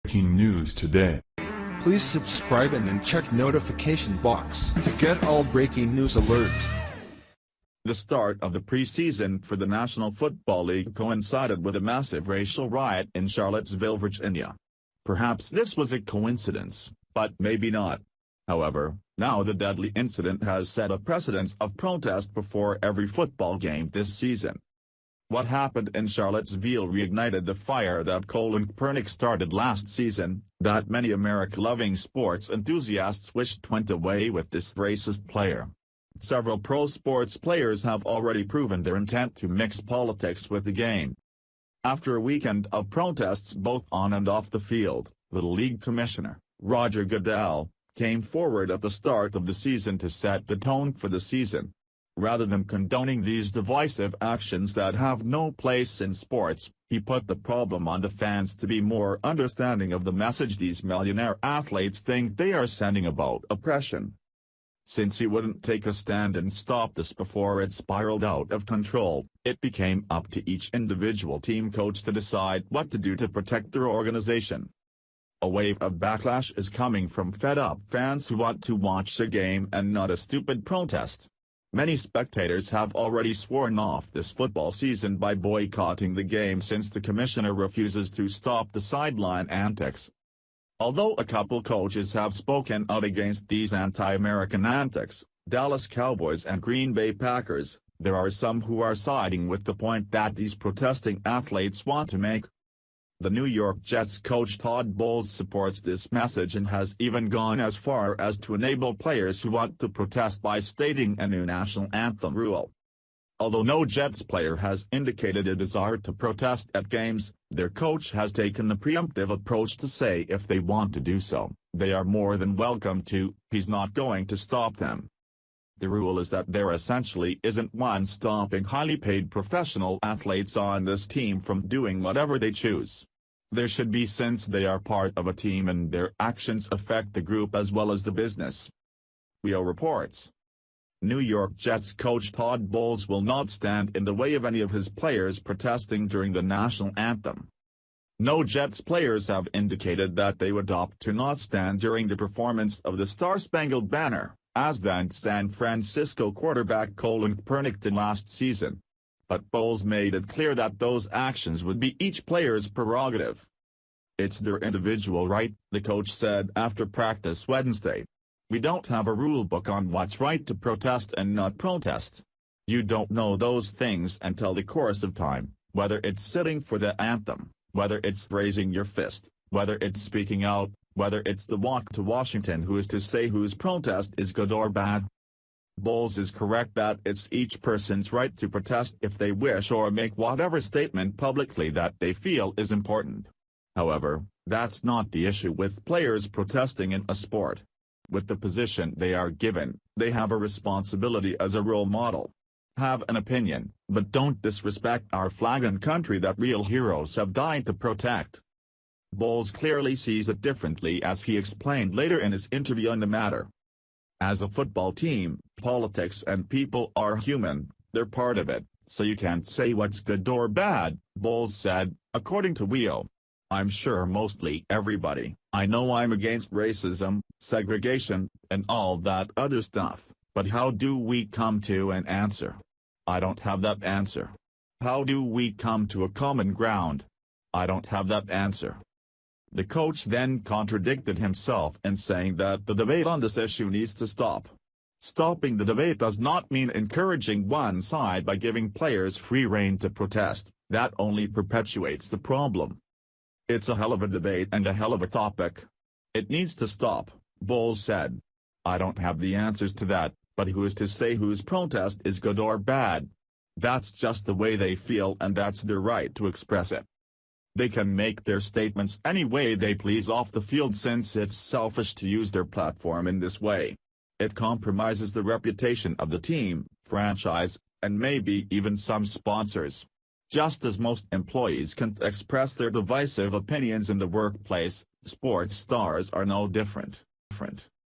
Breaking news today. Please subscribe and then check notification box to get all breaking news alerts. The start of the preseason for the National Football League coincided with a massive racial riot in Charlottesville, Virginia. Perhaps this was a coincidence, but maybe not. However, now the deadly incident has set a precedent of protest before every football game this season. What happened in Charlottesville reignited the fire that Colin Kaepernick started last season, that many America-loving sports enthusiasts wished went away with this racist player. Several pro sports players have already proven their intent to mix politics with the game. After a weekend of protests both on and off the field, the league commissioner, Roger Goodell, came forward at the start of the season to set the tone for the season. Rather than condoning these divisive actions that have no place in sports, he put the problem on the fans to be more understanding of the message these millionaire athletes think they are sending about oppression. Since he wouldn't take a stand and stop this before it spiraled out of control, it became up to each individual team coach to decide what to do to protect their organization. A wave of backlash is coming from fed-up fans who want to watch a game and not a stupid protest. Many spectators have already sworn off this football season by boycotting the game since the commissioner refuses to stop the sideline antics. Although a couple coaches have spoken out against these anti-American antics, Dallas Cowboys and Green Bay Packers, there are some who are siding with the point that these protesting athletes want to make. The New York Jets coach Todd Bowles supports this message and has even gone as far as to enable players who want to protest by stating a new national anthem rule. Although no Jets player has indicated a desire to protest at games, their coach has taken the preemptive approach to say if they want to do so, they are more than welcome to. He's not going to stop them. The rule is that there essentially isn't one stopping highly paid professional athletes on this team from doing whatever they choose. There should be, since they are part of a team and their actions affect the group as well as the business. WIO reports. New York Jets coach Todd Bowles will not stand in the way of any of his players protesting during the national anthem. No Jets players have indicated that they would opt to not stand during the performance of the Star-Spangled Banner, as then San Francisco quarterback Colin Kaepernick did last season. But Bowles made it clear that those actions would be each player's prerogative. It's their individual right, the coach said after practice Wednesday. We don't have a rule book on what's right to protest and not protest. You don't know those things until the course of time, whether it's sitting for the anthem, whether it's raising your fist, whether it's speaking out, whether it's the walk to Washington. Who is to say whose protest is good or bad? Bowles is correct that it's each person's right to protest if they wish or make whatever statement publicly that they feel is important. However, that's not the issue with players protesting in a sport. With the position they are given, they have a responsibility as a role model. Have an opinion, but don't disrespect our flag and country that real heroes have died to protect. Bowles clearly sees it differently, as he explained later in his interview on the matter. As a football team, politics and people are human, they're part of it, so you can't say what's good or bad, Bowles said, according to WIO. I'm sure mostly everybody, I know I'm against racism, segregation, and all that other stuff, but how do we come to an answer? I don't have that answer. How do we come to a common ground? I don't have that answer. The coach then contradicted himself in saying that the debate on this issue needs to stop. Stopping the debate does not mean encouraging one side by giving players free rein to protest. That only perpetuates the problem. It's a hell of a debate and a hell of a topic. It needs to stop, Bowles said. I don't have the answers to that, but who is to say whose protest is good or bad? That's just the way they feel, and that's their right to express it. They can make their statements any way they please off the field, since it's selfish to use their platform in this way. It compromises the reputation of the team, franchise, and maybe even some sponsors. Just as most employees can't express their divisive opinions in the workplace, sports stars are no different.